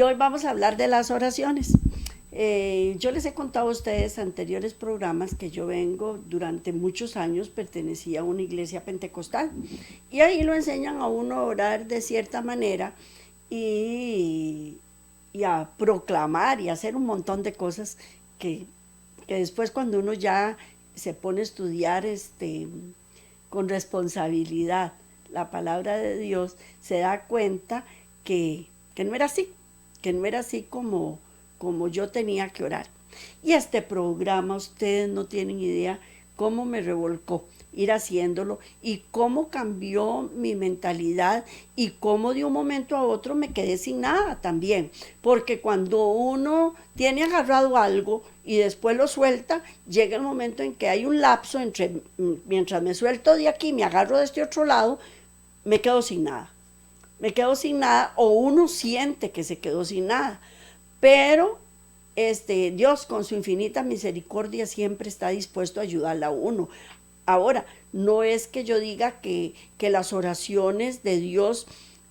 hoy vamos a hablar de las oraciones. Yo les he contado a ustedes en anteriores programas que yo vengo, durante muchos años pertenecía a una iglesia pentecostal y ahí lo enseñan a uno a orar de cierta manera y, y a proclamar y a hacer un montón de cosas que, que después cuando uno ya se pone a estudiar con responsabilidad la palabra de Dios, se da cuenta que no era así, que no era así como yo tenía que orar. Y este programa, ustedes no tienen idea cómo me revolcó ir haciéndolo y cómo cambió mi mentalidad y cómo de un momento a otro me quedé sin nada también. Porque cuando uno tiene agarrado algo y después lo suelta, llega el momento en que hay un lapso entre, mientras me suelto de aquí, me agarro de este otro lado, me quedo sin nada. Me quedo sin nada o uno siente que se quedó sin nada. Pero Dios con su infinita misericordia siempre está dispuesto a ayudarle a uno. Ahora, no es que yo diga que las oraciones de Dios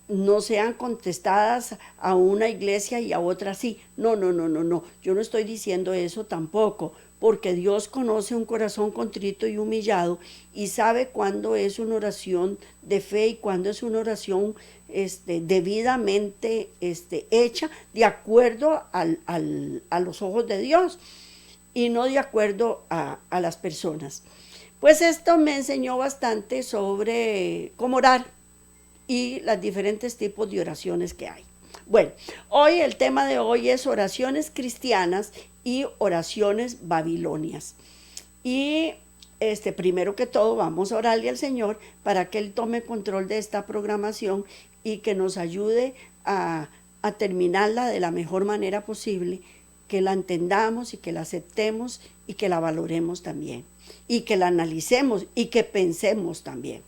no sean contestadas a una iglesia y a otra sí. No, no, no, no, no. Yo no estoy diciendo eso tampoco, porque Dios conoce un corazón contrito y humillado y sabe cuándo es una oración de fe y cuándo es una oración debidamente hecha de acuerdo a los ojos de Dios y no de acuerdo a las personas. Pues esto me enseñó bastante sobre cómo orar y los diferentes tipos de oraciones que hay. Bueno, hoy el tema de hoy es oraciones cristianas y oraciones babilonias. Y primero que todo vamos a orarle al Señor para que Él tome control de esta programación y que nos ayude a terminarla de la mejor manera posible, que la entendamos y que la aceptemos y que la valoremos también, y que la analicemos y que pensemos también.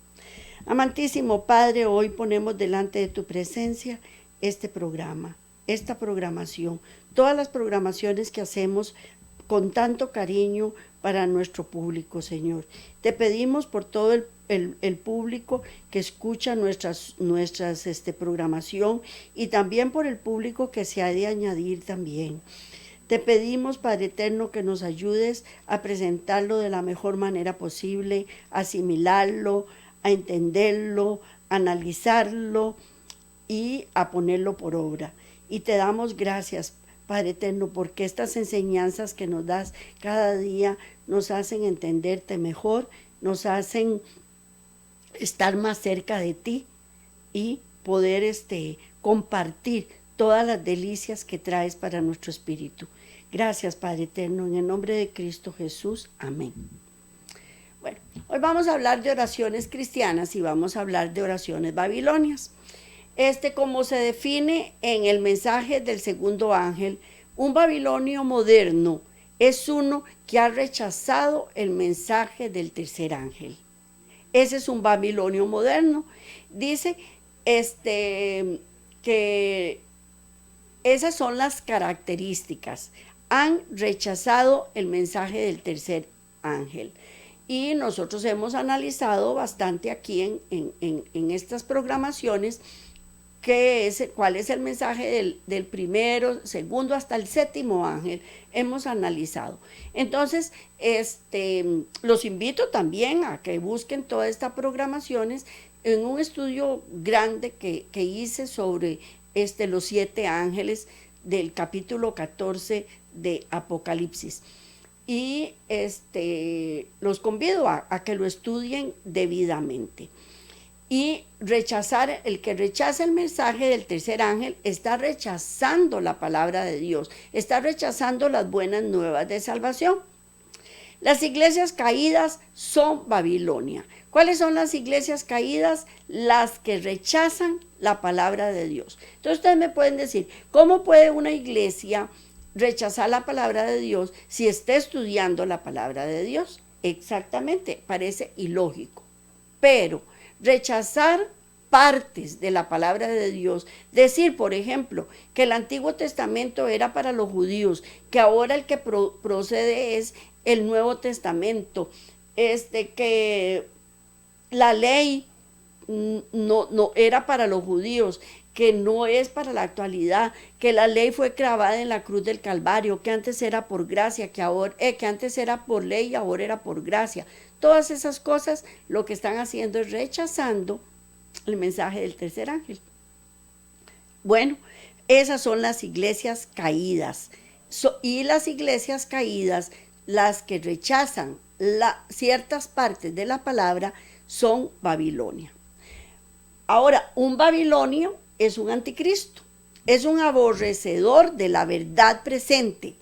Amantísimo Padre, hoy ponemos delante de tu presencia este programa, esta programación, todas las programaciones que hacemos con tanto cariño para nuestro público, Señor. Te pedimos por todo el público que escucha nuestras programación y también por el público que se ha de añadir también. Te pedimos, Padre Eterno, que nos ayudes a presentarlo de la mejor manera posible, a asimilarlo, a entenderlo, a analizarlo y a ponerlo por obra. Y te damos gracias, Padre Eterno, porque estas enseñanzas que nos das cada día nos hacen entenderte mejor, nos hacen estar más cerca de ti y poder compartir todas las delicias que traes para nuestro espíritu. Gracias, Padre Eterno, en el nombre de Cristo Jesús. Amén. Bueno, hoy vamos a hablar de oraciones cristianas y vamos a hablar de oraciones babilonias. Como se define en el mensaje del segundo ángel, un babilonio moderno es uno que ha rechazado el mensaje del tercer ángel. Ese es un babilonio moderno. Dice que esas son las características. Han rechazado el mensaje del tercer ángel. Y nosotros hemos analizado bastante aquí en estas programaciones cuál es el mensaje del primero, segundo hasta el séptimo ángel. Hemos analizado. Entonces, los invito también a que busquen todas estas programaciones en un estudio grande que hice sobre los 7 ángeles del capítulo 14 de Apocalipsis. Y los convido a que lo estudien debidamente. Y el que rechaza el mensaje del tercer ángel está rechazando la palabra de Dios, está rechazando las buenas nuevas de salvación. Las iglesias caídas son Babilonia. ¿Cuáles son las iglesias caídas? Las que rechazan la palabra de Dios. Entonces ustedes me pueden decir, ¿cómo puede una iglesia rechazar la palabra de Dios si está estudiando la palabra de Dios? Exactamente, parece ilógico. Pero rechazar partes de la palabra de Dios, decir, por ejemplo, que el Antiguo Testamento era para los judíos, que ahora el que procede es el Nuevo Testamento, que la ley no era para los judíos, que no es para la actualidad, que la ley fue clavada en la cruz del Calvario, que antes era por gracia, que antes era por ley y ahora era por gracia. Todas esas cosas lo que están haciendo es rechazando el mensaje del tercer ángel. Bueno, esas son las iglesias caídas. Y las iglesias caídas, las que rechazan ciertas partes de la palabra, son Babilonia. Ahora, un babilonio es un anticristo, es un aborrecedor de la verdad presente,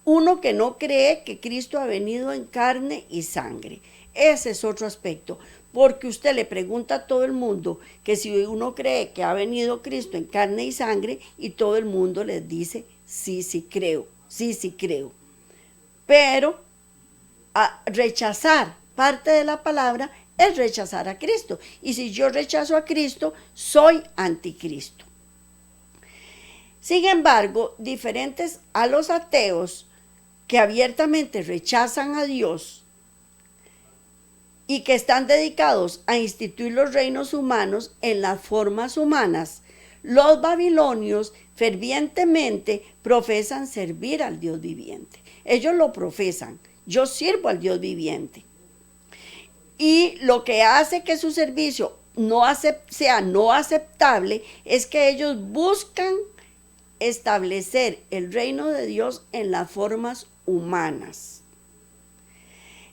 uno que no cree que Cristo ha venido en carne y sangre. Ese es otro aspecto, porque usted le pregunta a todo el mundo que si uno cree que ha venido Cristo en carne y sangre, y todo el mundo les dice, sí, sí creo, sí, sí creo. Pero rechazar parte de la palabra es rechazar a Cristo. Y si yo rechazo a Cristo, soy anticristo. Sin embargo, diferentes a los ateos que abiertamente rechazan a Dios y que están dedicados a instituir los reinos humanos en las formas humanas, los babilonios fervientemente profesan servir al Dios viviente. Ellos lo profesan. Yo sirvo al Dios viviente. Y lo que hace que su servicio sea no aceptable es que ellos buscan establecer el reino de Dios en las formas humanas,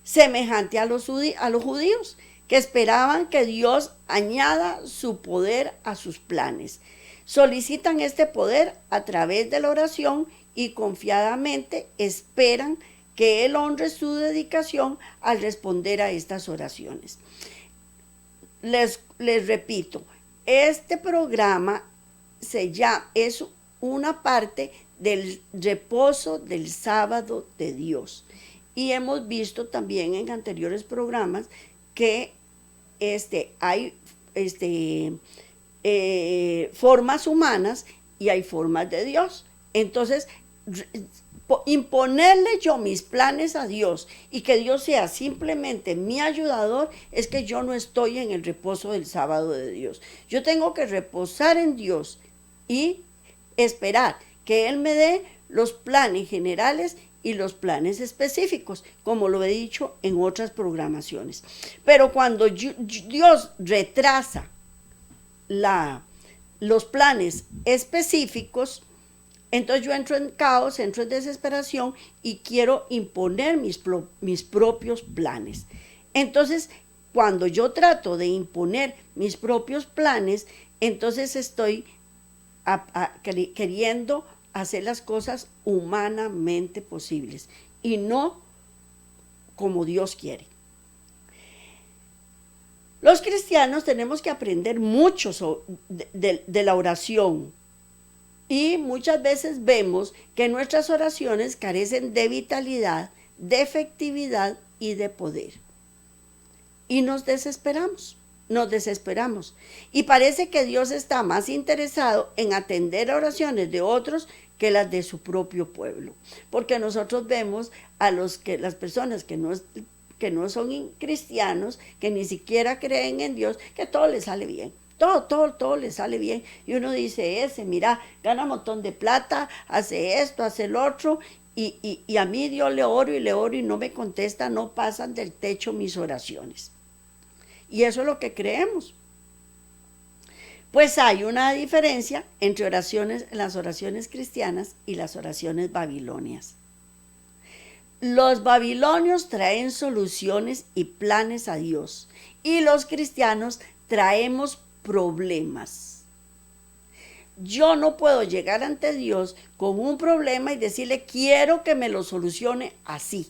semejante a los judíos, que esperaban que Dios añada su poder a sus planes. Solicitan este poder a través de la oración y confiadamente esperan que Él honre su dedicación al responder a estas oraciones. Les repito, este programa es una parte del reposo del sábado de Dios. Y hemos visto también en anteriores programas que hay formas humanas y hay formas de Dios. Entonces, imponerle yo mis planes a Dios y que Dios sea simplemente mi ayudador, es que yo no estoy en el reposo del sábado de Dios. Yo tengo que reposar en Dios y esperar que Él me dé los planes generales y los planes específicos, como lo he dicho en otras programaciones. Pero cuando Dios retrasa los planes específicos, entonces yo entro en caos, entro en desesperación y quiero imponer mis propios planes. Entonces, cuando yo trato de imponer mis propios planes, entonces estoy queriendo hacer las cosas humanamente posibles y no como Dios quiere. Los cristianos tenemos que aprender mucho de la oración. Y muchas veces vemos que nuestras oraciones carecen de vitalidad, de efectividad y de poder. Y nos desesperamos. Y parece que Dios está más interesado en atender a oraciones de otros que las de su propio pueblo. Porque nosotros vemos a las personas que no son cristianos, que ni siquiera creen en Dios, que todo les sale bien. Todo le sale bien. Y uno dice, mira, gana un montón de plata, hace esto, hace el otro, y a mí Dios le oro y no me contesta, no pasan del techo mis oraciones. Y eso es lo que creemos. Pues hay una diferencia entre las oraciones cristianas y las oraciones babilonias. Los babilonios traen soluciones y planes a Dios, y los cristianos traemos problemas. Yo no puedo llegar ante Dios con un problema y decirle, quiero que me lo solucione así.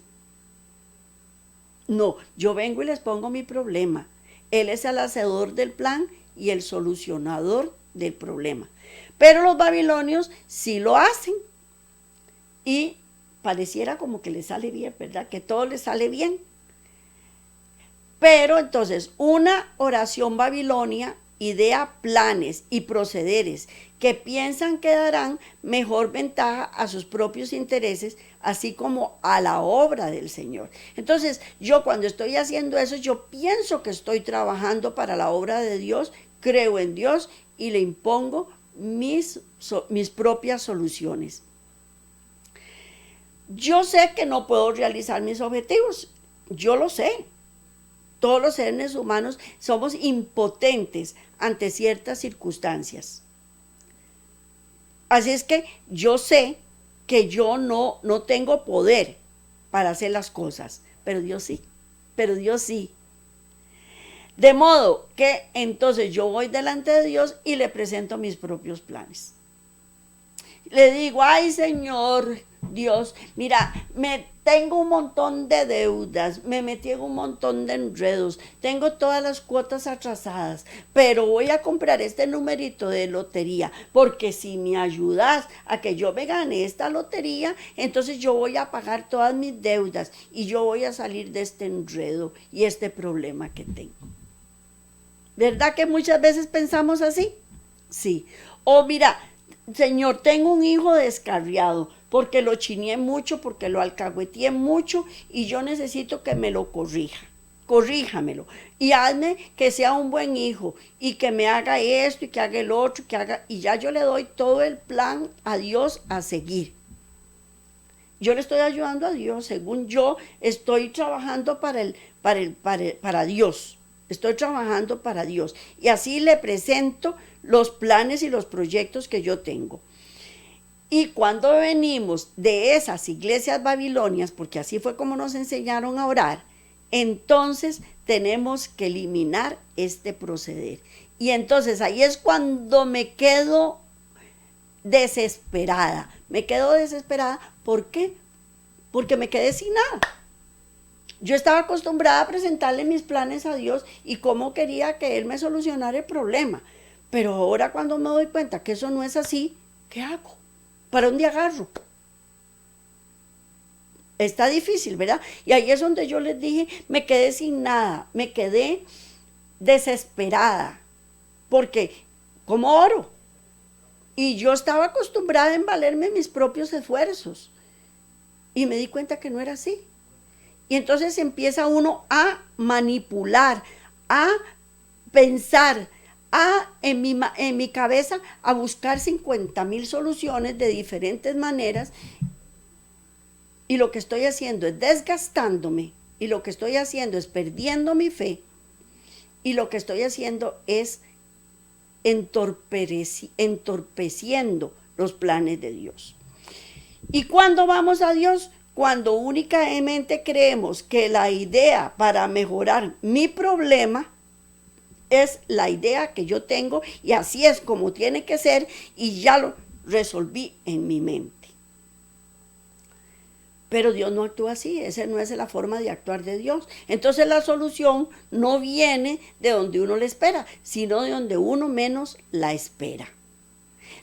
No, yo vengo y les pongo mi problema. Él es el hacedor del plan y el solucionador del problema. Pero los babilonios sí lo hacen y pareciera como que les sale bien, ¿verdad? Que todo les sale bien. Pero entonces, una oración babilonia idea planes y procederes que piensan que darán mejor ventaja a sus propios intereses, así como a la obra del Señor. Entonces, yo cuando estoy haciendo eso, yo pienso que estoy trabajando para la obra de Dios, creo en Dios y le impongo mis propias soluciones. Yo sé que no puedo realizar mis objetivos, yo lo sé. Todos los seres humanos somos impotentes ante ciertas circunstancias. Así es que yo sé que yo no tengo poder para hacer las cosas, pero Dios sí, De modo que entonces yo voy delante de Dios y le presento mis propios planes. Le digo, ay Señor Dios, mira, tengo un montón de deudas, me metí en un montón de enredos, tengo todas las cuotas atrasadas, pero voy a comprar este numerito de lotería, porque si me ayudas a que yo me gane esta lotería, entonces yo voy a pagar todas mis deudas y yo voy a salir de este enredo y este problema que tengo. ¿Verdad que muchas veces pensamos así? Sí. O mira, Señor, tengo un hijo descarriado porque lo chineé mucho, porque lo alcahueteé mucho y yo necesito que me lo corrija. Corríjamelo y hazme que sea un buen hijo y que me haga esto y que haga el otro, y ya yo le doy todo el plan a Dios a seguir. Yo le estoy ayudando a Dios, según yo estoy trabajando para Dios. Estoy trabajando para Dios y así le presento los planes y los proyectos que yo tengo. Y cuando venimos de esas iglesias babilonias, porque así fue como nos enseñaron a orar, entonces tenemos que eliminar este proceder. Y entonces ahí es cuando me quedo desesperada. ¿Por qué? Porque me quedé sin nada. Yo estaba acostumbrada a presentarle mis planes a Dios y cómo quería que Él me solucionara el problema. Pero ahora cuando me doy cuenta que eso no es así, ¿qué hago? ¿Para dónde agarro? Está difícil, ¿verdad? Y ahí es donde yo les dije, me quedé sin nada, me quedé desesperada, porque ¿cómo oro? Y yo estaba acostumbrada a valerme mis propios esfuerzos. Y me di cuenta que no era así. Y entonces empieza uno a manipular, a pensar, en mi cabeza a buscar 50,000 soluciones de diferentes maneras. Y lo que estoy haciendo es desgastándome, y lo que estoy haciendo es perdiendo mi fe, y lo que estoy haciendo es entorpeciendo los planes de Dios. ¿Y cuándo vamos a Dios? Cuando únicamente creemos que la idea para mejorar mi problema es la idea que yo tengo y así es como tiene que ser y ya lo resolví en mi mente. Pero Dios no actúa así, esa no es la forma de actuar de Dios. Entonces la solución no viene de donde uno la espera, sino de donde uno menos la espera.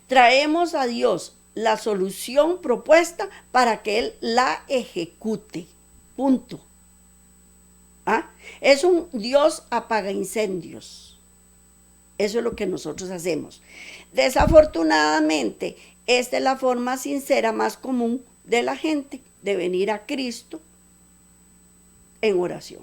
Traemos a Dios la solución propuesta para que Él la ejecute. Punto. Es un Dios apaga incendios. Eso es lo que nosotros hacemos. Desafortunadamente, esta es la forma sincera más común de la gente de venir a Cristo en oración.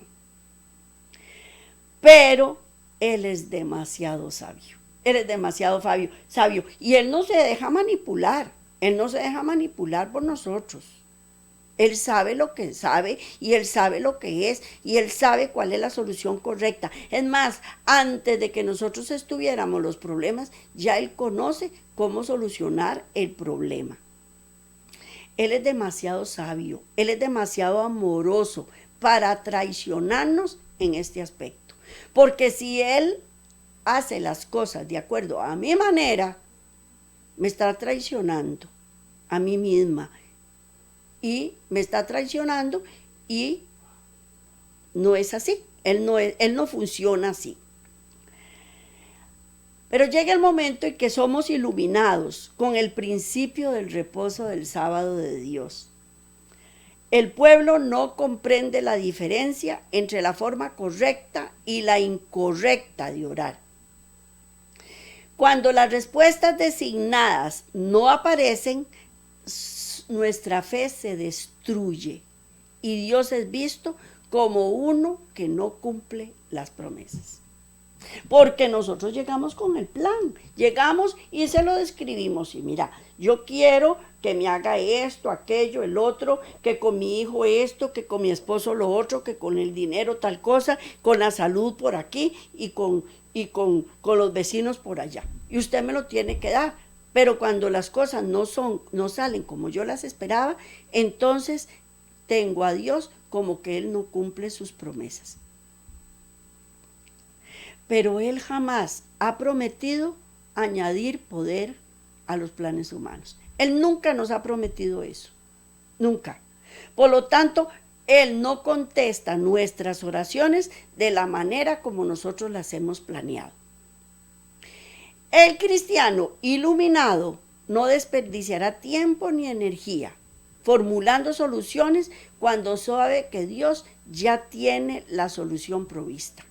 Pero Él es demasiado sabio. Él es demasiado sabio. Y Él no se deja manipular. Él no se deja manipular por nosotros. Él sabe lo que sabe y Él sabe lo que es y Él sabe cuál es la solución correcta. Es más, antes de que nosotros estuviéramos los problemas, ya Él conoce cómo solucionar el problema. Él es demasiado sabio, Él es demasiado amoroso para traicionarnos en este aspecto. Porque si Él hace las cosas de acuerdo a mi manera, me está traicionando a mí misma y me está traicionando y no es así, él no funciona así. Pero llega el momento en que somos iluminados con el principio del reposo del sábado de Dios. El pueblo no comprende la diferencia entre la forma correcta y la incorrecta de orar. Cuando las respuestas designadas no aparecen, nuestra fe se destruye y Dios es visto como uno que no cumple las promesas. Porque nosotros llegamos con el plan, llegamos y se lo describimos. Y mira, yo quiero que me haga esto, aquello, el otro, que con mi hijo esto, que con mi esposo lo otro, que con el dinero tal cosa, con la salud por aquí y con los vecinos por allá. Y usted me lo tiene que dar. Pero cuando las cosas no salen como yo las esperaba, entonces tengo a Dios como que Él no cumple sus promesas. Pero Él jamás ha prometido añadir poder a los planes humanos. Él nunca nos ha prometido eso, nunca. Por lo tanto, Él no contesta nuestras oraciones de la manera como nosotros las hemos planeado. El cristiano iluminado no desperdiciará tiempo ni energía formulando soluciones cuando sabe que Dios ya tiene la solución provista.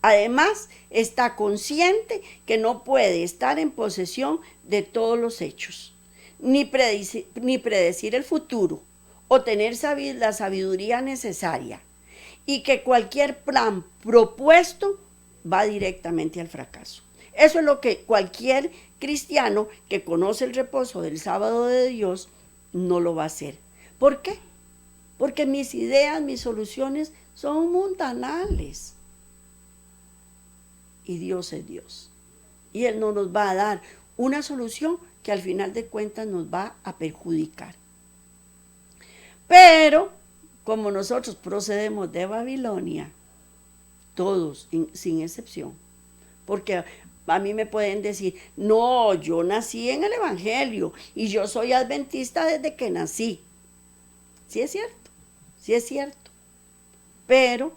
Además, está consciente que no puede estar en posesión de todos los hechos, ni predecir el futuro o tener la sabiduría necesaria, y que cualquier plan propuesto va directamente al fracaso. Eso es lo que cualquier cristiano que conoce el reposo del sábado de Dios no lo va a hacer. ¿Por qué? Porque mis ideas, mis soluciones son mundanales. Y Dios es Dios. Y Él no nos va a dar una solución que al final de cuentas nos va a perjudicar. Pero, como nosotros procedemos de Babilonia, todos, sin excepción, porque a mí me pueden decir, no, yo nací en el Evangelio y yo soy adventista desde que nací. Sí es cierto, pero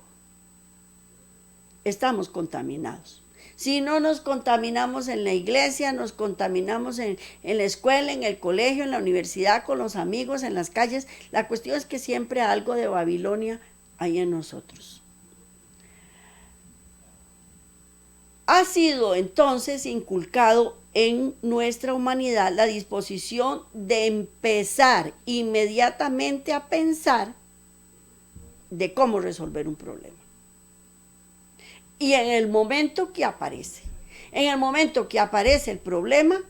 estamos contaminados. Si no nos contaminamos en la iglesia, nos contaminamos en la escuela, en el colegio, en la universidad, con los amigos, en las calles. La cuestión es que siempre algo de Babilonia hay en nosotros. Ha sido entonces inculcado en nuestra humanidad la disposición de empezar inmediatamente a pensar de cómo resolver un problema. Y en el momento que aparece el problema,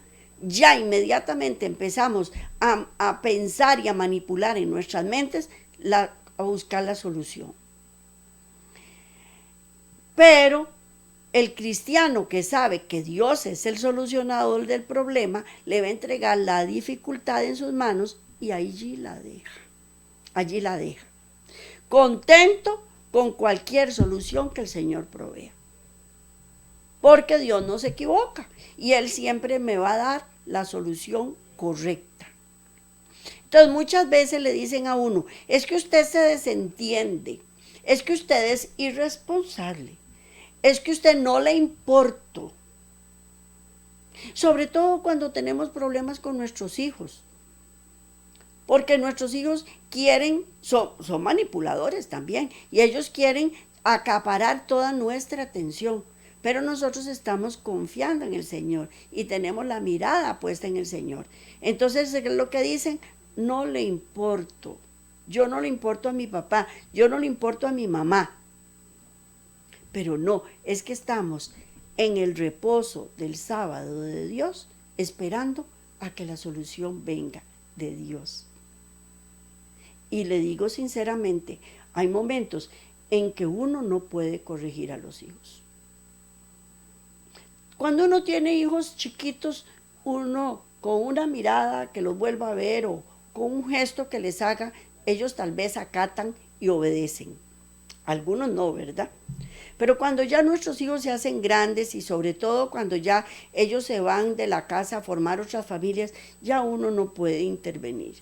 ya inmediatamente empezamos a pensar y a manipular en nuestras mentes, a buscar la solución. Pero el cristiano que sabe que Dios es el solucionador del problema, le va a entregar la dificultad en sus manos y allí la deja. Contento con cualquier solución que el Señor provea. Porque Dios no se equivoca y Él siempre me va a dar la solución correcta. Entonces muchas veces le dicen a uno, es que usted se desentiende, es que usted es irresponsable, es que usted no le importa. Sobre todo cuando tenemos problemas con nuestros hijos. Porque nuestros hijos son manipuladores también, y ellos quieren acaparar toda nuestra atención. Pero nosotros estamos confiando en el Señor y tenemos la mirada puesta en el Señor. Entonces, ¿qué es lo que dicen? No le importo. Yo no le importo a mi papá, yo no le importo a mi mamá. Pero no, es que estamos en el reposo del sábado de Dios, esperando a que la solución venga de Dios. Y le digo sinceramente, hay momentos en que uno no puede corregir a los hijos. Cuando uno tiene hijos chiquitos, uno con una mirada que los vuelva a ver o con un gesto que les haga, ellos tal vez acatan y obedecen. Algunos no, ¿verdad? Pero cuando ya nuestros hijos se hacen grandes y sobre todo cuando ya ellos se van de la casa a formar otras familias, ya uno no puede intervenir.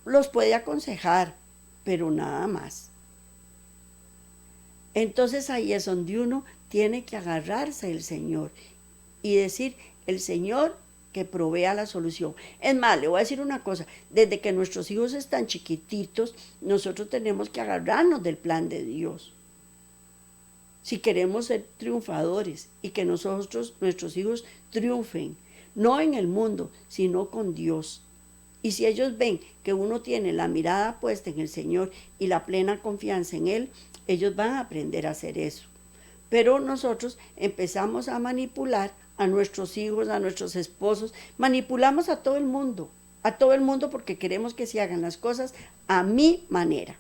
Los puede aconsejar, pero nada más. Entonces ahí es donde uno tiene que agarrarse del Señor y decir, el Señor que provea la solución. Es más, le voy a decir una cosa, desde que nuestros hijos están chiquititos, nosotros tenemos que agarrarnos del plan de Dios. Si queremos ser triunfadores y que nuestros hijos triunfen, no en el mundo, sino con Dios. Y si ellos ven que uno tiene la mirada puesta en el Señor y la plena confianza en Él, ellos van a aprender a hacer eso. pero nosotros empezamos a manipular a nuestros hijos, a nuestros esposos, manipulamos a todo el mundo porque queremos que se hagan las cosas a mi manera.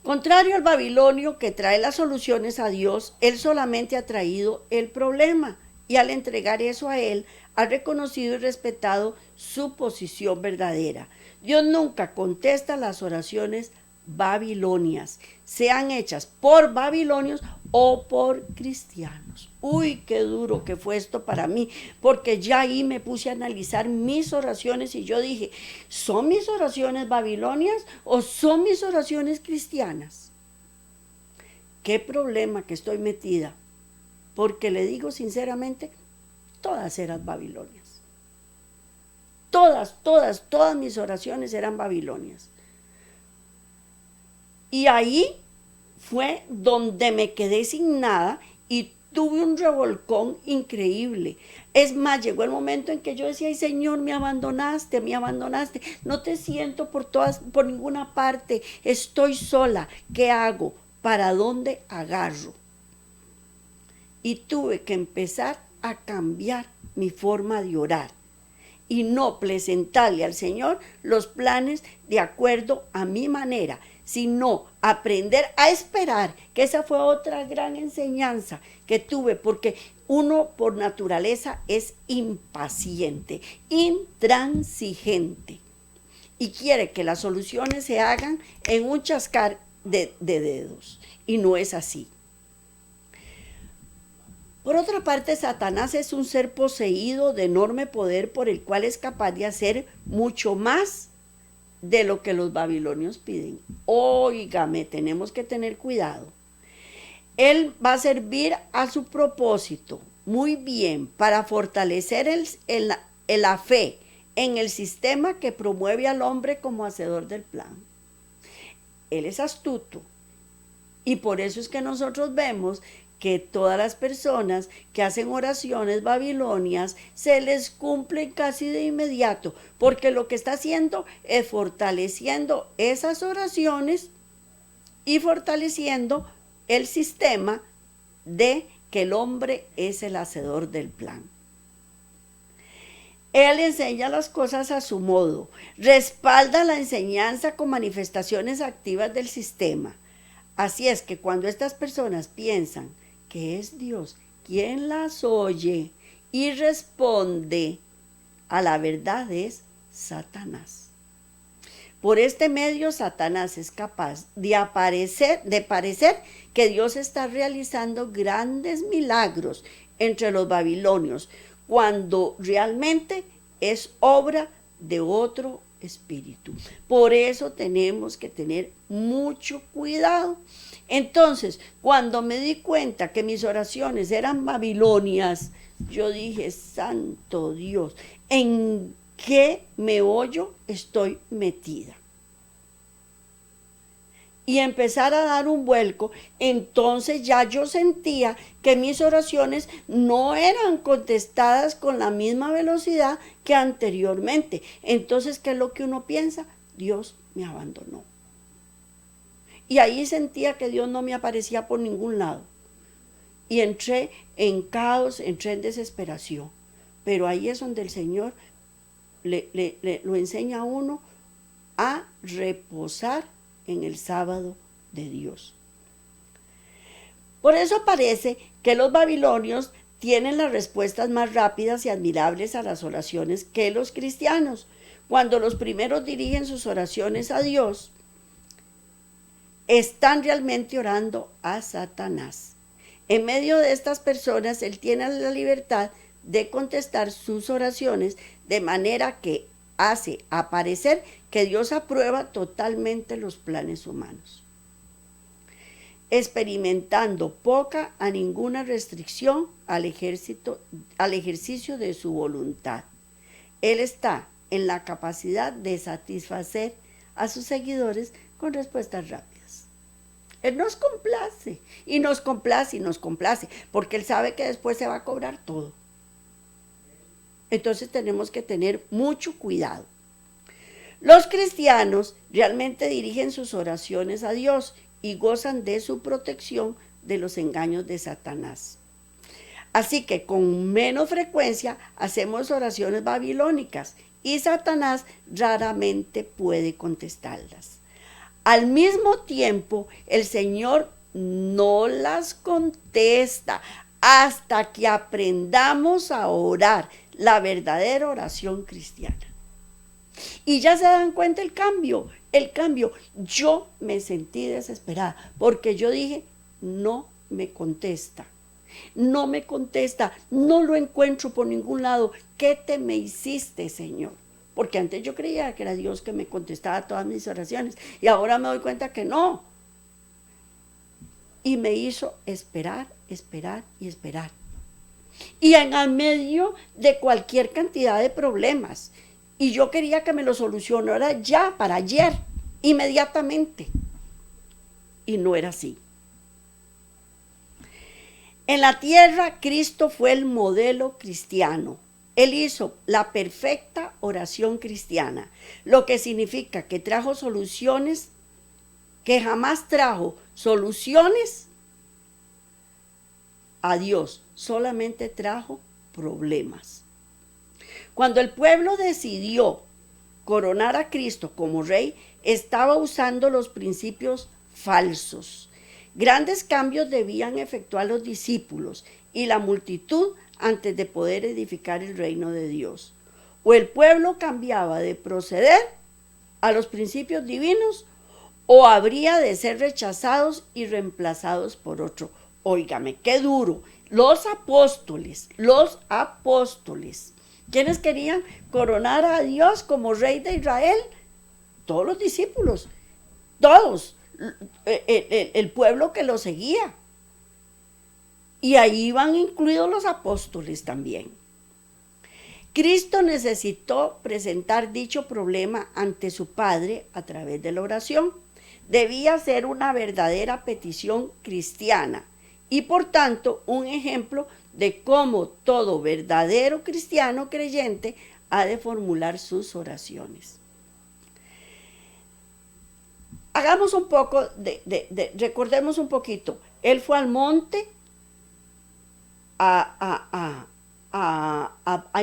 Contrario al babilonio que trae las soluciones a Dios, él solamente ha traído el problema y al entregar eso a él, ha reconocido y respetado su posición verdadera. Dios nunca contesta las oraciones babilonias, sean hechas por babilonios o por cristianos. Uy, qué duro que fue esto para mí, porque ya ahí me puse a analizar mis oraciones y yo dije, ¿son mis oraciones babilonias o son mis oraciones cristianas? Qué problema que estoy metida, porque le digo sinceramente, todas eran babilonias. Todas mis oraciones eran babilonias. Y ahí fue donde me quedé sin nada y tuve un revolcón increíble. Es más, llegó el momento en que yo decía, ay Señor, me abandonaste, no te siento por ninguna parte, estoy sola, ¿qué hago? ¿Para dónde agarro? Y tuve que empezar a cambiar mi forma de orar y no presentarle al Señor los planes de acuerdo a mi manera, sino aprender a esperar, que esa fue otra gran enseñanza que tuve, porque uno por naturaleza es impaciente, intransigente, y quiere que las soluciones se hagan en un chascar de dedos, y no es así. Por otra parte, Satanás es un ser poseído de enorme poder por el cual es capaz de hacer mucho más de lo que los babilonios piden. Óigame, tenemos que tener cuidado. Él va a servir a su propósito muy bien para fortalecer la fe en el sistema que promueve al hombre como hacedor del plan. Él es astuto y por eso es que nosotros vemos que todas las personas que hacen oraciones babilonias se les cumplen casi de inmediato, porque lo que está haciendo es fortaleciendo esas oraciones y fortaleciendo el sistema de que el hombre es el hacedor del plan. Él enseña las cosas a su modo, respalda la enseñanza con manifestaciones activas del sistema. Así es que cuando estas personas piensan que es Dios quien las oye y responde, a la verdad es Satanás. Por este medio, Satanás es capaz de parecer que Dios está realizando grandes milagros entre los babilonios, cuando realmente es obra de otro espíritu. Por eso tenemos que tener mucho cuidado. Entonces, cuando me di cuenta que mis oraciones eran babilonias, yo dije, santo Dios, ¿en qué meollo estoy metida? Y empezar a dar un vuelco, entonces ya yo sentía que mis oraciones no eran contestadas con la misma velocidad que anteriormente. Entonces, ¿qué es lo que uno piensa? Dios me abandonó. Y ahí sentía que Dios no me aparecía por ningún lado. Y entré en caos, entré en desesperación. Pero ahí es donde el Señor lo enseña a uno a reposar en el sábado de Dios. Por eso parece que los babilonios tienen las respuestas más rápidas y admirables a las oraciones que los cristianos. Cuando los primeros dirigen sus oraciones a Dios, están realmente orando a Satanás. En medio de estas personas, él tiene la libertad de contestar sus oraciones de manera que hace aparecer que Dios aprueba totalmente los planes humanos, experimentando poca a ninguna restricción al ejercicio de su voluntad. Él está en la capacidad de satisfacer a sus seguidores con respuestas rápidas. Él nos complace, y nos complace, porque Él sabe que después se va a cobrar todo. Entonces tenemos que tener mucho cuidado. Los cristianos realmente dirigen sus oraciones a Dios y gozan de su protección de los engaños de Satanás. Así que con menos frecuencia hacemos oraciones babilónicas y Satanás raramente puede contestarlas. Al mismo tiempo, el Señor no las contesta hasta que aprendamos a orar la verdadera oración cristiana. Y ya se dan cuenta el cambio. Yo me sentí desesperada porque yo dije, no me contesta, no lo encuentro por ningún lado. ¿Qué te me hiciste, Señor? Porque antes yo creía que era Dios que me contestaba todas mis oraciones y ahora me doy cuenta que no. Y me hizo esperar. Y en medio de cualquier cantidad de problemas. Y yo quería que me lo solucionara ya, para ayer, inmediatamente. Y no era así. En la tierra, Cristo fue el modelo cristiano. Él hizo la perfecta oración cristiana, lo que significa que trajo soluciones, que jamás trajo soluciones a Dios, solamente trajo problemas. Cuando el pueblo decidió coronar a Cristo como rey, estaba usando los principios falsos. Grandes cambios debían efectuar los discípulos y la multitud antes de poder edificar el reino de Dios. O el pueblo cambiaba de proceder a los principios divinos o habría de ser rechazados y reemplazados por otro. Óigame, qué duro. Los apóstoles, ¿quiénes querían coronar a Dios como rey de Israel? Todos los discípulos, todos, el pueblo que lo seguía. Y ahí van incluidos los apóstoles también. Cristo necesitó presentar dicho problema ante su Padre a través de la oración. Debía ser una verdadera petición cristiana y por tanto un ejemplo de cómo todo verdadero cristiano creyente ha de formular sus oraciones. Hagamos un poco recordemos un poquito. Él fue al monte a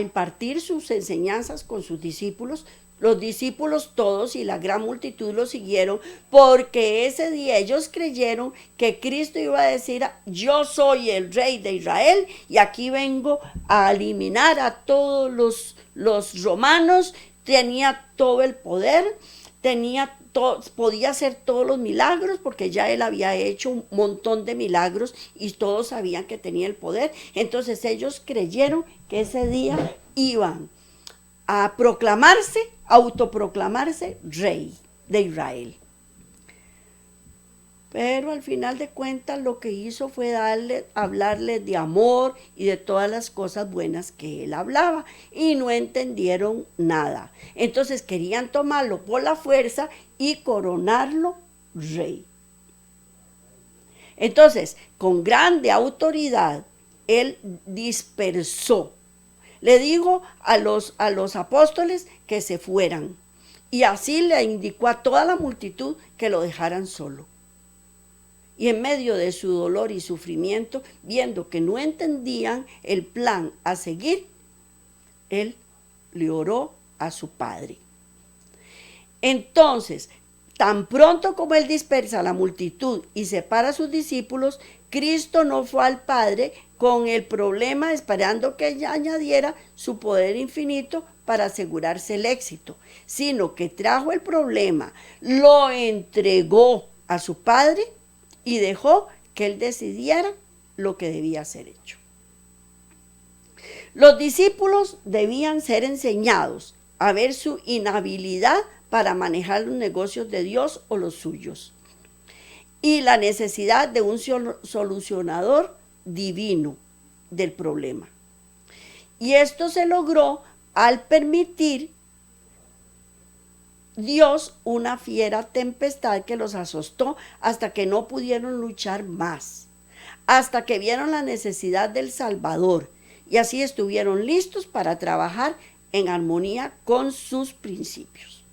impartir sus enseñanzas con sus discípulos. Los discípulos todos y la gran multitud lo siguieron porque ese día ellos creyeron que Cristo iba a decir: yo soy el rey de Israel y aquí vengo a eliminar a todos los romanos. Tenía todo el poder, podía hacer todos los milagros porque ya él había hecho un montón de milagros y todos sabían que tenía el poder. Entonces ellos creyeron que ese día iban a autoproclamarse rey de Israel. Pero al final de cuentas lo que hizo fue hablarles de amor y de todas las cosas buenas que él hablaba y no entendieron nada. Entonces querían tomarlo por la fuerza y coronarlo rey. Entonces, con grande autoridad, él dispersó. Le dijo a los apóstoles que se fueran y así le indicó a toda la multitud que lo dejaran solo. Y en medio de su dolor y sufrimiento, viendo que no entendían el plan a seguir, él le oró a su Padre. Entonces, tan pronto como él dispersa a la multitud y separa a sus discípulos, Cristo no fue al Padre con el problema esperando que ella añadiera su poder infinito para asegurarse el éxito, sino que trajo el problema, lo entregó a su Padre y dejó que él decidiera lo que debía ser hecho. Los discípulos debían ser enseñados a ver su inhabilidad para manejar los negocios de Dios o los suyos, y la necesidad de un solucionador divino del problema. Y esto se logró al permitir Dios una fiera tempestad que los asustó hasta que no pudieron luchar más, hasta que vieron la necesidad del Salvador y así estuvieron listos para trabajar en armonía con sus principios.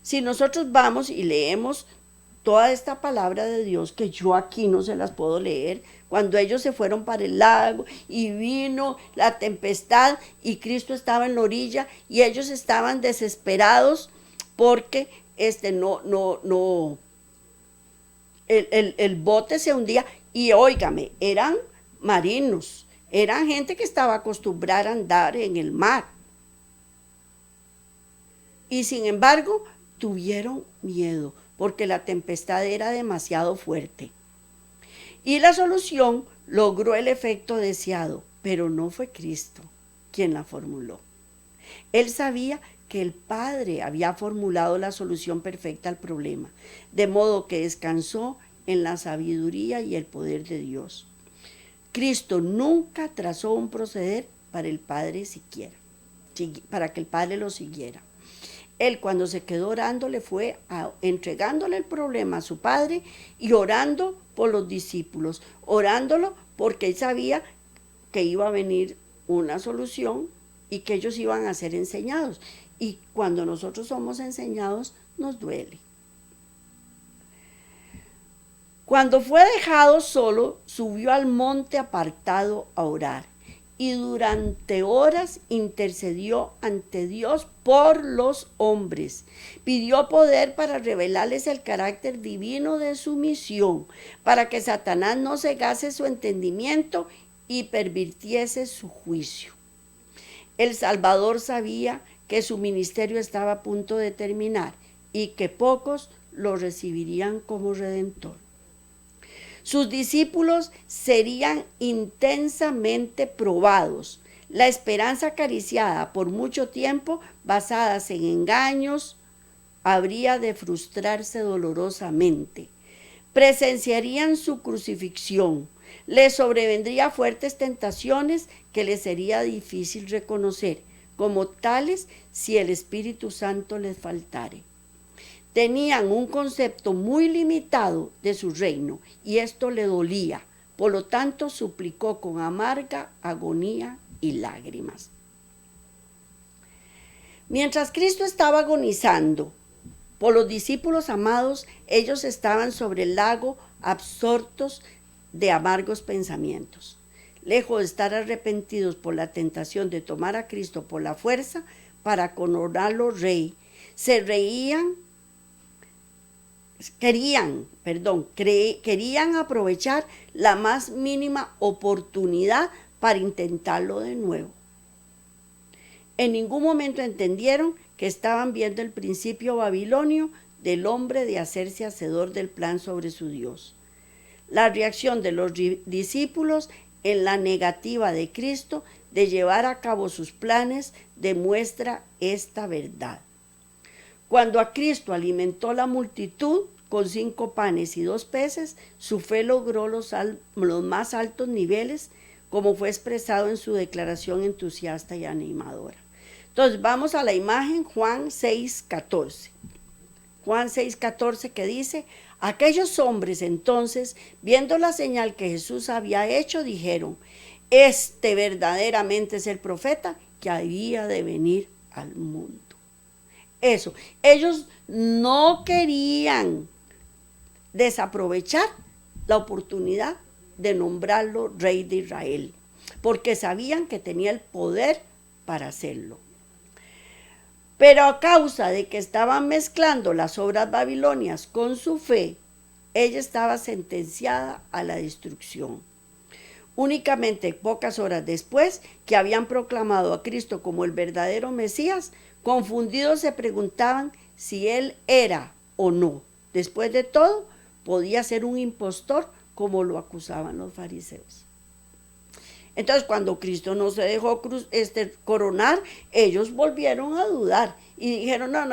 Si nosotros vamos y leemos toda esta palabra de Dios que yo aquí no se las puedo leer, cuando ellos se fueron para el lago y vino la tempestad y Cristo estaba en la orilla y ellos estaban desesperados porque el bote se hundía y óigame, eran marinos, eran gente que estaba acostumbrada a andar en el mar. Y sin embargo, tuvieron miedo porque la tempestad era demasiado fuerte. Y la solución logró el efecto deseado, pero no fue Cristo quien la formuló. Él sabía que el Padre había formulado la solución perfecta al problema, de modo que descansó en la sabiduría y el poder de Dios. Cristo nunca trazó un proceder para el Padre siquiera, para que el Padre lo siguiera. Él cuando se quedó orando le fue entregándole el problema a su Padre y orando por los discípulos, orándolo porque él sabía que iba a venir una solución y que ellos iban a ser enseñados. Y cuando nosotros somos enseñados, nos duele. Cuando fue dejado solo, subió al monte apartado a orar y durante horas intercedió ante Dios por los hombres. Pidió poder para revelarles el carácter divino de su misión, para que Satanás no cegase su entendimiento y pervirtiese su juicio. El Salvador sabía que su ministerio estaba a punto de terminar y que pocos lo recibirían como redentor. Sus discípulos serían intensamente probados. La esperanza acariciada por mucho tiempo, basadas en engaños, habría de frustrarse dolorosamente. Presenciarían su crucifixión. Les sobrevendría fuertes tentaciones que les sería difícil reconocer como tales si el Espíritu Santo les faltare. Tenían un concepto muy limitado de su reino y esto le dolía. Por lo tanto, suplicó con amarga agonía y lágrimas. Mientras Cristo estaba agonizando por los discípulos amados, ellos estaban sobre el lago absortos de amargos pensamientos. Lejos de estar arrepentidos por la tentación de tomar a Cristo por la fuerza para coronarlo rey, querían aprovechar la más mínima oportunidad para intentarlo de nuevo. En ningún momento entendieron que estaban viendo el principio babilonio del hombre de hacerse hacedor del plan sobre su Dios. La reacción de los discípulos en la negativa de Cristo de llevar a cabo sus planes demuestra esta verdad. Cuando a Cristo alimentó la multitud con 5 panes y 2 peces, su fe logró los más altos niveles, como fue expresado en su declaración entusiasta y animadora. Entonces vamos a la imagen Juan 6:14. Juan 6:14 que dice: aquellos hombres entonces, viendo la señal que Jesús había hecho, dijeron: este verdaderamente es el profeta que había de venir al mundo. Eso, ellos no querían desaprovechar la oportunidad de nombrarlo rey de Israel, porque sabían que tenía el poder para hacerlo. Pero a causa de que estaban mezclando las obras babilonias con su fe, ella estaba sentenciada a la destrucción. Únicamente pocas horas después que habían proclamado a Cristo como el verdadero Mesías, confundidos se preguntaban si él era o no. Después de todo, podía ser un impostor como lo acusaban los fariseos. Entonces, cuando Cristo no se dejó coronar, ellos volvieron a dudar y dijeron: no,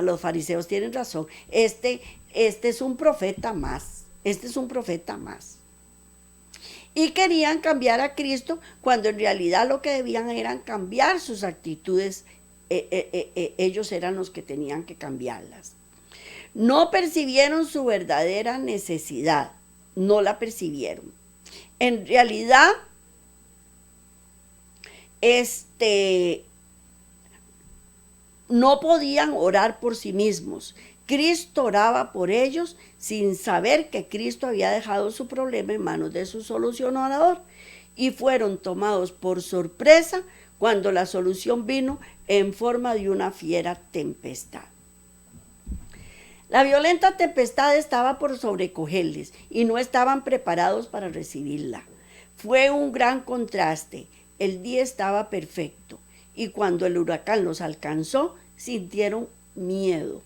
los fariseos tienen razón, este es un profeta más, este es un profeta más. Y querían cambiar a Cristo cuando en realidad lo que debían era cambiar sus actitudes, ellos eran los que tenían que cambiarlas. No percibieron su verdadera necesidad, no la percibieron. En realidad, no podían orar por sí mismos, Cristo oraba por ellos sin saber que Cristo había dejado su problema en manos de su solucionador y fueron tomados por sorpresa cuando la solución vino en forma de una fiera tempestad. La violenta tempestad estaba por sobrecogerles y no estaban preparados para recibirla. Fue un gran contraste. El día estaba perfecto y cuando el huracán los alcanzó, sintieron miedo.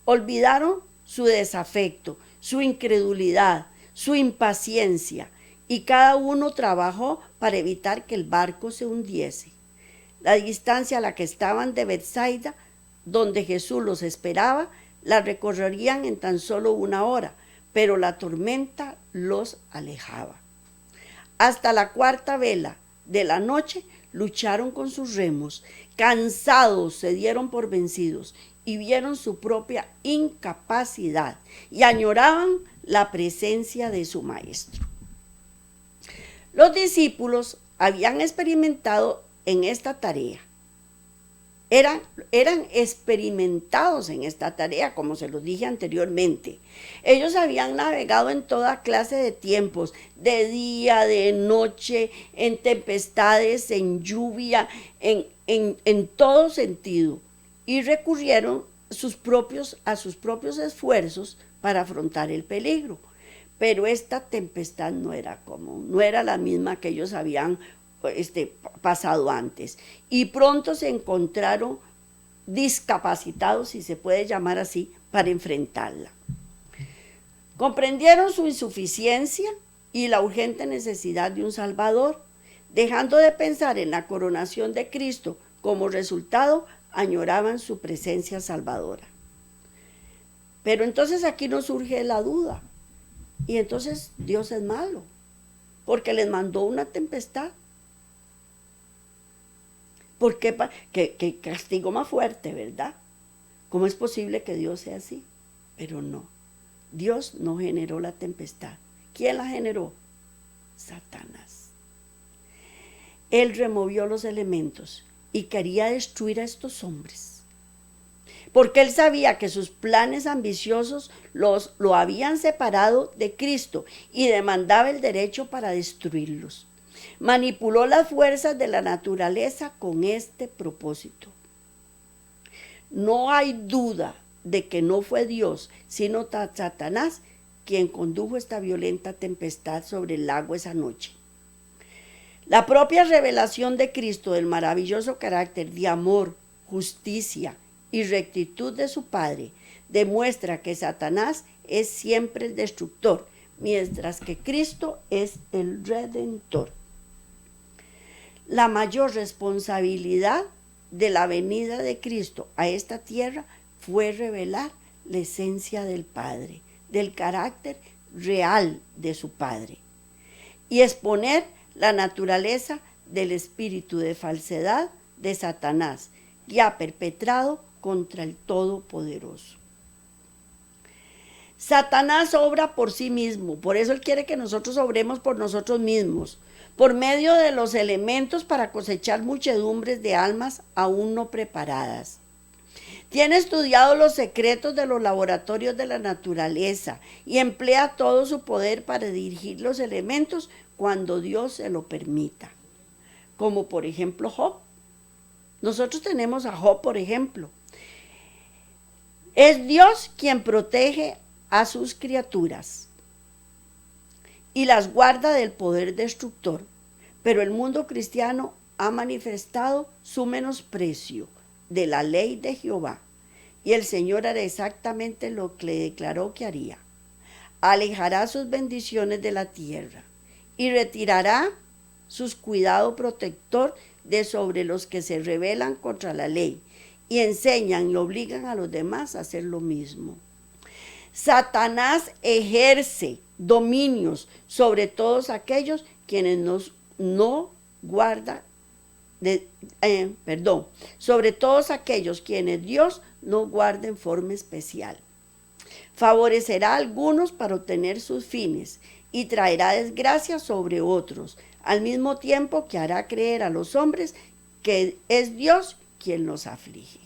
Olvidaron su desafecto, su incredulidad, su impaciencia y cada uno trabajó para evitar que el barco se hundiese. La distancia a la que estaban de Betsaida, donde Jesús los esperaba, la recorrerían en tan solo 1 hora, pero la tormenta los alejaba. Hasta la 4ª vela de la noche lucharon con sus remos, cansados se dieron por vencidos y vieron su propia incapacidad y añoraban la presencia de su maestro. Los discípulos habían experimentado en esta tarea. Eran experimentados en esta tarea, como se los dije anteriormente. Ellos habían navegado en toda clase de tiempos, de día, de noche, en tempestades, en lluvia, en todo sentido, y recurrieron a sus propios esfuerzos para afrontar el peligro. Pero esta tempestad no era común, no era la misma que ellos habían pasado antes, y pronto se encontraron discapacitados, si se puede llamar así, para enfrentarla. Comprendieron su insuficiencia y la urgente necesidad de un Salvador, dejando de pensar en la coronación de Cristo. Como resultado, añoraban su presencia salvadora. Pero entonces aquí nos surge la duda, y entonces Dios es malo, porque les mandó una tempestad. ¿Por qué? Que castigo más fuerte, ¿verdad? ¿Cómo es posible que Dios sea así? Pero no, Dios no generó la tempestad. ¿Quién la generó? Satanás. Él removió los elementos y quería destruir a estos hombres, porque él sabía que sus planes ambiciosos lo habían separado de Cristo y demandaba el derecho para destruirlos. Manipuló las fuerzas de la naturaleza con este propósito. No hay duda de que no fue Dios, sino Satanás quien condujo esta violenta tempestad sobre el lago esa noche. La propia revelación de Cristo del maravilloso carácter de amor, justicia y rectitud de su Padre demuestra que Satanás es siempre el destructor, mientras que Cristo es el redentor. La mayor responsabilidad de la venida de Cristo a esta tierra fue revelar la esencia del Padre, del carácter real de su Padre, y exponer la naturaleza del espíritu de falsedad de Satanás que ha perpetrado contra el Todopoderoso. Satanás obra por sí mismo, por eso él quiere que nosotros obremos por nosotros mismos, por medio de los elementos para cosechar muchedumbres de almas aún no preparadas. Tiene estudiado los secretos de los laboratorios de la naturaleza y emplea todo su poder para dirigir los elementos cuando Dios se lo permita. Como por ejemplo Job. Nosotros tenemos a Job, por ejemplo. Es Dios quien protege a sus criaturas y las guarda del poder destructor, pero el mundo cristiano ha manifestado su menosprecio de la ley de Jehová, y el Señor hará exactamente lo que le declaró que haría. Alejará sus bendiciones de la tierra y retirará sus cuidado protector de sobre los que se rebelan contra la ley y enseñan y obligan a los demás a hacer lo mismo. Satanás ejerce dominios sobre todos aquellos quienes sobre todos aquellos quienes Dios no guarda en forma especial. Favorecerá a algunos para obtener sus fines y traerá desgracia sobre otros, al mismo tiempo que hará creer a los hombres que es Dios quien los aflige.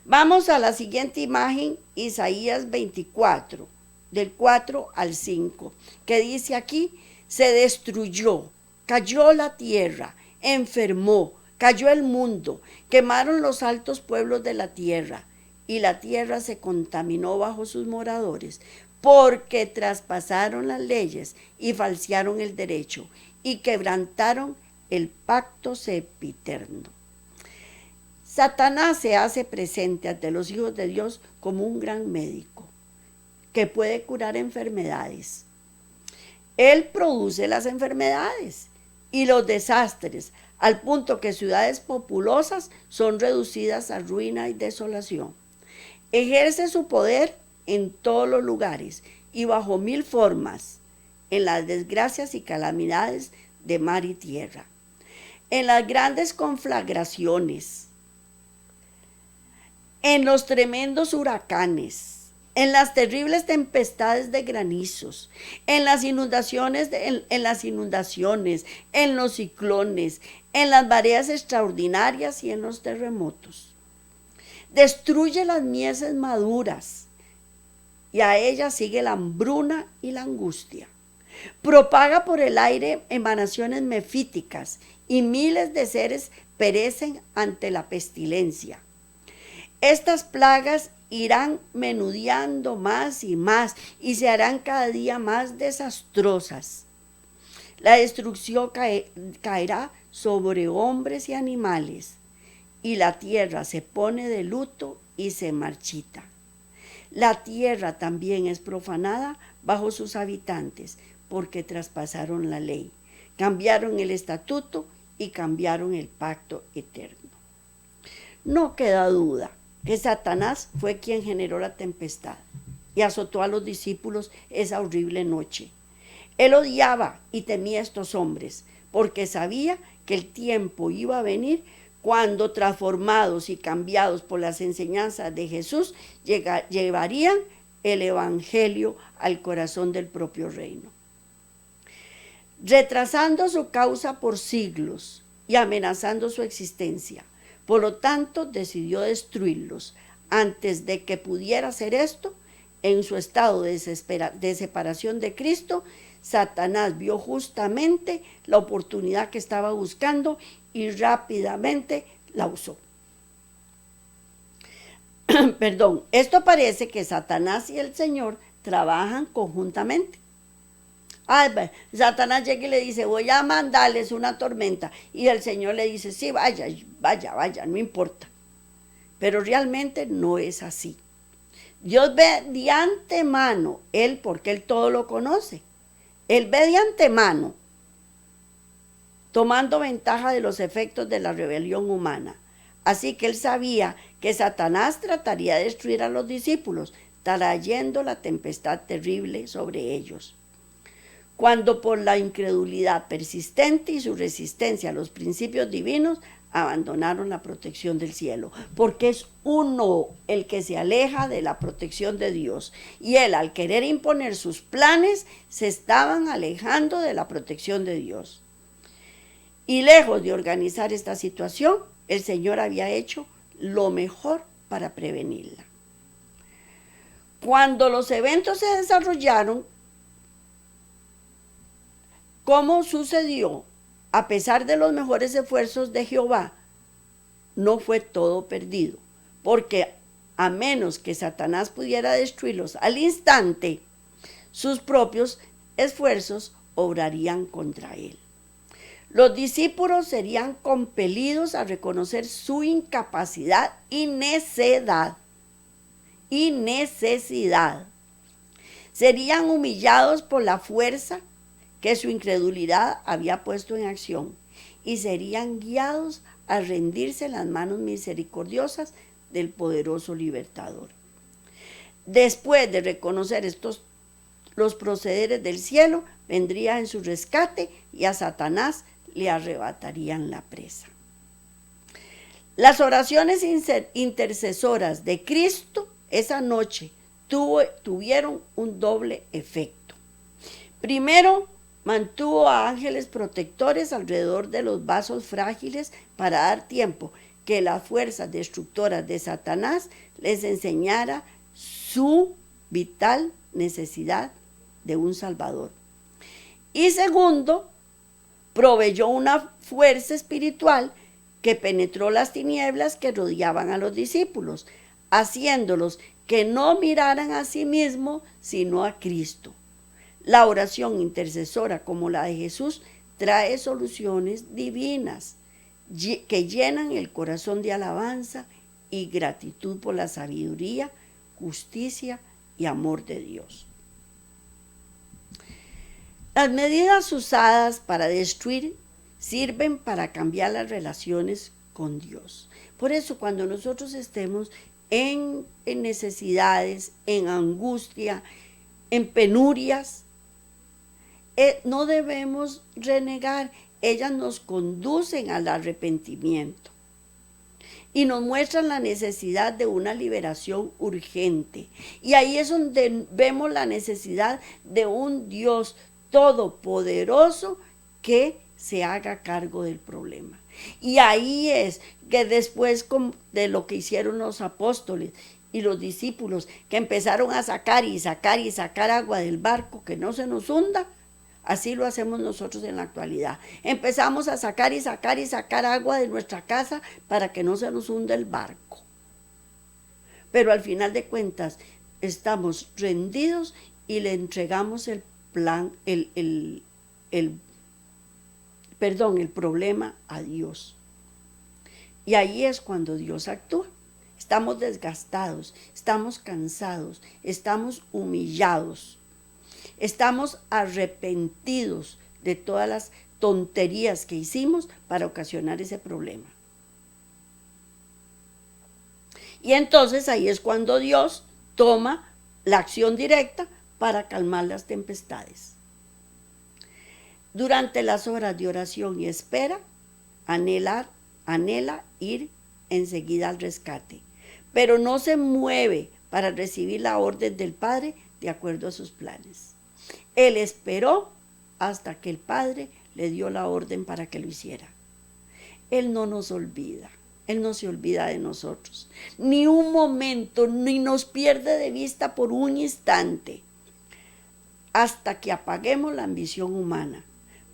Vamos a la siguiente imagen, Isaías 24, del 4 al 5, que dice aquí, se destruyó, cayó la tierra, enfermó, cayó el mundo, quemaron los altos pueblos de la tierra, y la tierra se contaminó bajo sus moradores, porque traspasaron las leyes y falsearon el derecho, y quebrantaron el pacto sempiterno. Satanás se hace presente ante los hijos de Dios como un gran médico que puede curar enfermedades. Él produce las enfermedades y los desastres, al punto que ciudades populosas son reducidas a ruina y desolación. Ejerce su poder en todos los lugares y bajo mil formas, en las desgracias y calamidades de mar y tierra, en las grandes conflagraciones, en los tremendos huracanes, en las terribles tempestades de granizos, en las inundaciones, en los ciclones, en las mareas extraordinarias y en los terremotos. Destruye las mieses maduras y a ellas sigue la hambruna y la angustia. Propaga por el aire emanaciones mefíticas y miles de seres perecen ante la pestilencia. Estas plagas irán menudeando más y más y se harán cada día más desastrosas. La destrucción caerá sobre hombres y animales, y la tierra se pone de luto y se marchita. La tierra también es profanada bajo sus habitantes, porque traspasaron la ley, cambiaron el estatuto y cambiaron el pacto eterno. No queda duda que Satanás fue quien generó la tempestad y azotó a los discípulos esa horrible noche. Él odiaba y temía a estos hombres, porque sabía que el tiempo iba a venir cuando, transformados y cambiados por las enseñanzas de Jesús, llevarían el evangelio al corazón del propio reino. Retrasando su causa por siglos y amenazando su existencia, por lo tanto, decidió destruirlos. Antes de que pudiera hacer esto, en su estado de separación de Cristo, Satanás vio justamente la oportunidad que estaba buscando y rápidamente la usó. Perdón, esto parece que Satanás y el Señor trabajan conjuntamente. Satanás llega y le dice, voy a mandarles una tormenta. Y el Señor le dice, sí, vaya, no importa. Pero realmente no es así. Dios ve de antemano, porque Él todo lo conoce. Él ve de antemano, tomando ventaja de los efectos de la rebelión humana. Así que Él sabía que Satanás trataría de destruir a los discípulos, trayendo la tempestad terrible sobre ellos. Cuando por la incredulidad persistente y su resistencia a los principios divinos abandonaron la protección del cielo, porque es uno el que se aleja de la protección de Dios, y él, al querer imponer sus planes, se estaban alejando de la protección de Dios. Y lejos de organizar esta situación, el Señor había hecho lo mejor para prevenirla. Cuando los eventos se desarrollaron, ¿cómo sucedió? A pesar de los mejores esfuerzos de Jehová, no fue todo perdido, porque a menos que Satanás pudiera destruirlos al instante, sus propios esfuerzos obrarían contra él. Los discípulos serían compelidos a reconocer su incapacidad y necesidad. Serían humillados por la fuerza que su incredulidad había puesto en acción, y serían guiados a rendirse en las manos misericordiosas del poderoso libertador. Después de reconocer los procederes del cielo, vendría en su rescate y a Satanás le arrebatarían la presa. Las oraciones intercesoras de Cristo esa noche tuvieron un doble efecto. Primero, mantuvo a ángeles protectores alrededor de los vasos frágiles para dar tiempo que las fuerzas destructoras de Satanás les enseñara su vital necesidad de un Salvador. Y segundo, proveyó una fuerza espiritual que penetró las tinieblas que rodeaban a los discípulos, haciéndolos que no miraran a sí mismos, sino a Cristo. La oración intercesora como la de Jesús trae soluciones divinas que llenan el corazón de alabanza y gratitud por la sabiduría, justicia y amor de Dios. Las medidas usadas para destruir sirven para cambiar las relaciones con Dios. Por eso cuando nosotros estemos en necesidades, en angustia, en penurias, no debemos renegar. Ellas nos conducen al arrepentimiento y nos muestran la necesidad de una liberación urgente. Y ahí es donde vemos la necesidad de un Dios todopoderoso que se haga cargo del problema. Y ahí es que después de lo que hicieron los apóstoles y los discípulos, que empezaron a sacar y sacar y sacar agua del barco, que no se nos hunda, así lo hacemos nosotros en la actualidad. Empezamos a sacar y sacar y sacar agua de nuestra casa para que no se nos hunda el barco. Pero al final de cuentas estamos rendidos y le entregamos el problema a Dios. Y ahí es cuando Dios actúa. Estamos desgastados, estamos cansados, estamos humillados, estamos arrepentidos de todas las tonterías que hicimos para ocasionar ese problema. Y entonces ahí es cuando Dios toma la acción directa para calmar las tempestades. Durante las horas de oración y espera, anhela ir enseguida al rescate, pero no se mueve para recibir la orden del Padre de acuerdo a sus planes. Él esperó hasta que el Padre le dio la orden para que lo hiciera. Él no nos olvida, Él no se olvida de nosotros, ni un momento, ni nos pierde de vista por un instante, hasta que apaguemos la ambición humana,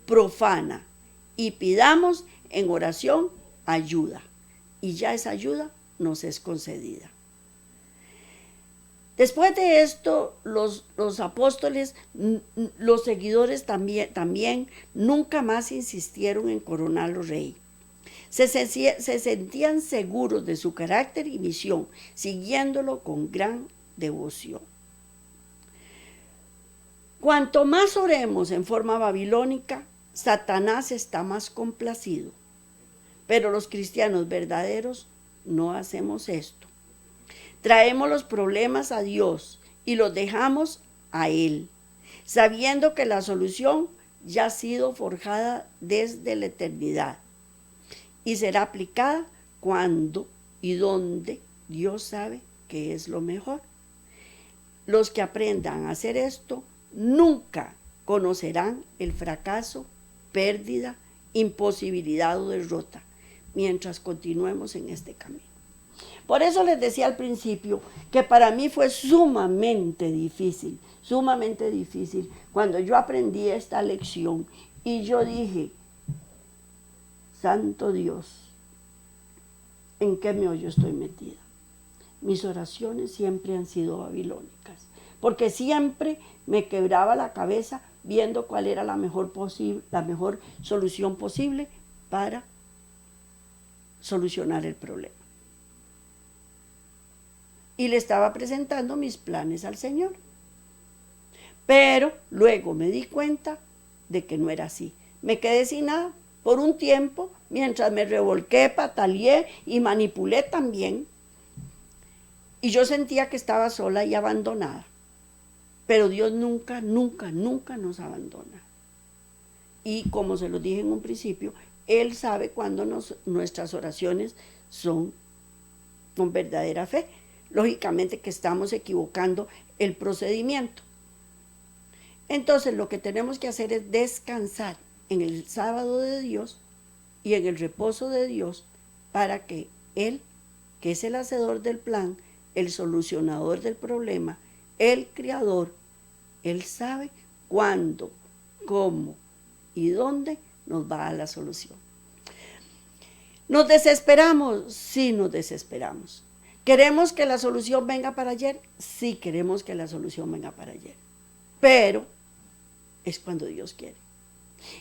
profana, y pidamos en oración ayuda, y ya esa ayuda nos es concedida. Después de esto, los apóstoles, los seguidores también nunca más insistieron en coronarlo rey. Se sentían seguros de su carácter y misión, siguiéndolo con gran devoción. Cuanto más oremos en forma babilónica, Satanás está más complacido. Pero los cristianos verdaderos no hacemos esto. Traemos los problemas a Dios y los dejamos a Él, sabiendo que la solución ya ha sido forjada desde la eternidad y será aplicada cuando y donde Dios sabe que es lo mejor. Los que aprendan a hacer esto nunca conocerán el fracaso, pérdida, imposibilidad o derrota mientras continuemos en este camino. Por eso les decía al principio que para mí fue sumamente difícil cuando yo aprendí esta lección y yo dije, Santo Dios, ¿en qué meollo estoy metida? Mis oraciones siempre han sido babilónicas, porque siempre me quebraba la cabeza viendo cuál era la mejor solución posible para solucionar el problema. Y le estaba presentando mis planes al Señor. Pero luego me di cuenta de que no era así. Me quedé sin nada por un tiempo, mientras me revolqué, pataleé y manipulé también. Y yo sentía que estaba sola y abandonada. Pero Dios nunca, nunca, nunca nos abandona. Y como se lo dije en un principio, Él sabe cuándo nuestras oraciones son con verdadera fe. Lógicamente que estamos equivocando el procedimiento. Entonces lo que tenemos que hacer es descansar en el sábado de Dios y en el reposo de Dios para que Él, que es el hacedor del plan, el solucionador del problema, el creador, Él sabe cuándo, cómo y dónde nos va a dar la solución. ¿Nos desesperamos? Sí, nos desesperamos. ¿Queremos que la solución venga para ayer? Sí, queremos que la solución venga para ayer. Pero es cuando Dios quiere.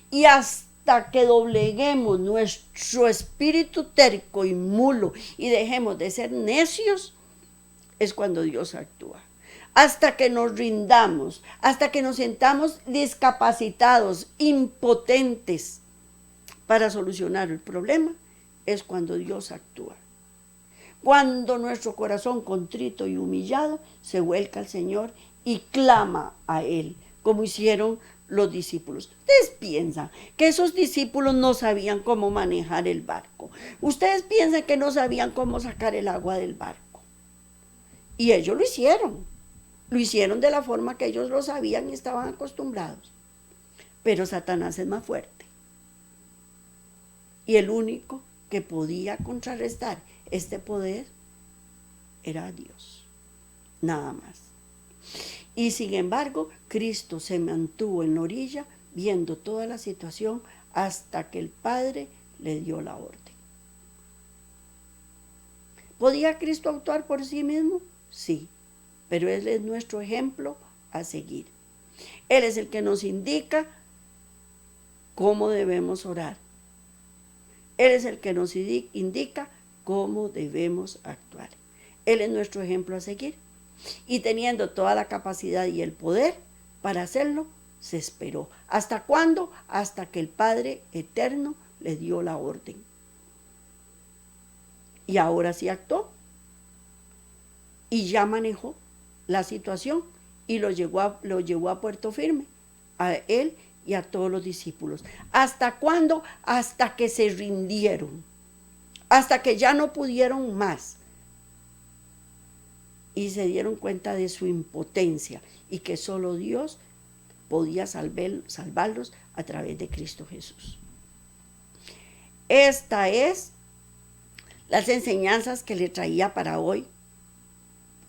Y hasta que dobleguemos nuestro espíritu terco y mulo y dejemos de ser necios, es cuando Dios actúa. Hasta que nos rindamos, hasta que nos sentamos discapacitados, impotentes para solucionar el problema, es cuando Dios actúa. Cuando nuestro corazón contrito y humillado se vuelca al Señor y clama a Él, como hicieron los discípulos. Ustedes piensan que esos discípulos no sabían cómo manejar el barco. Ustedes piensan que no sabían cómo sacar el agua del barco. Y ellos lo hicieron. Lo hicieron de la forma que ellos lo sabían y estaban acostumbrados. Pero Satanás es más fuerte. Y el único que podía contrarrestar este poder era Dios. Nada más. Y sin embargo, Cristo se mantuvo en la orilla viendo toda la situación hasta que el Padre le dio la orden. ¿Podía Cristo actuar por sí mismo? Sí, pero Él es nuestro ejemplo a seguir. Él es el que nos indica cómo debemos orar. Él es el que nos indica cómo debemos actuar. Él es nuestro ejemplo a seguir. Y teniendo toda la capacidad y el poder para hacerlo, se esperó. ¿Hasta cuándo? Hasta que el Padre Eterno le dio la orden. Y ahora sí actuó. Y ya manejó la situación y lo llevó a puerto firme, a él y a todos los discípulos. ¿Hasta cuándo? Hasta que se rindieron, hasta que ya no pudieron más y se dieron cuenta de su impotencia y que solo Dios podía salvarlos a través de Cristo Jesús. Esta es las enseñanzas que le traía para hoy.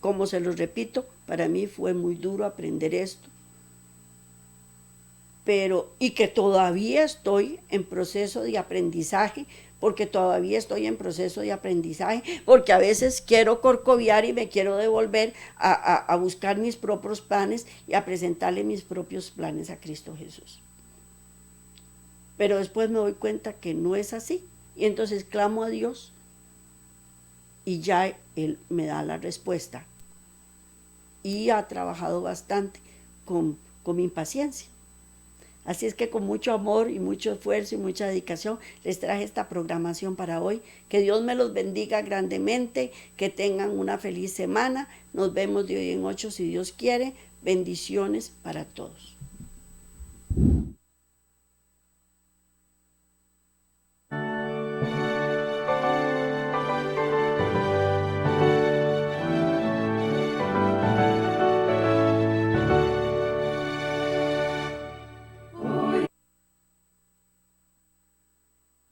Como se los repito, para mí fue muy duro aprender esto. Y que todavía estoy en proceso de aprendizaje, porque a veces quiero corcoviar y me quiero devolver a buscar mis propios planes y a presentarle mis propios planes a Cristo Jesús. Pero después me doy cuenta que no es así, y entonces clamo a Dios y ya Él me da la respuesta. Y ha trabajado bastante con mi impaciencia. Así es que con mucho amor y mucho esfuerzo y mucha dedicación les traje esta programación para hoy. Que Dios me los bendiga grandemente, que tengan una feliz semana. Nos vemos de hoy en 8 si Dios quiere. Bendiciones para todos.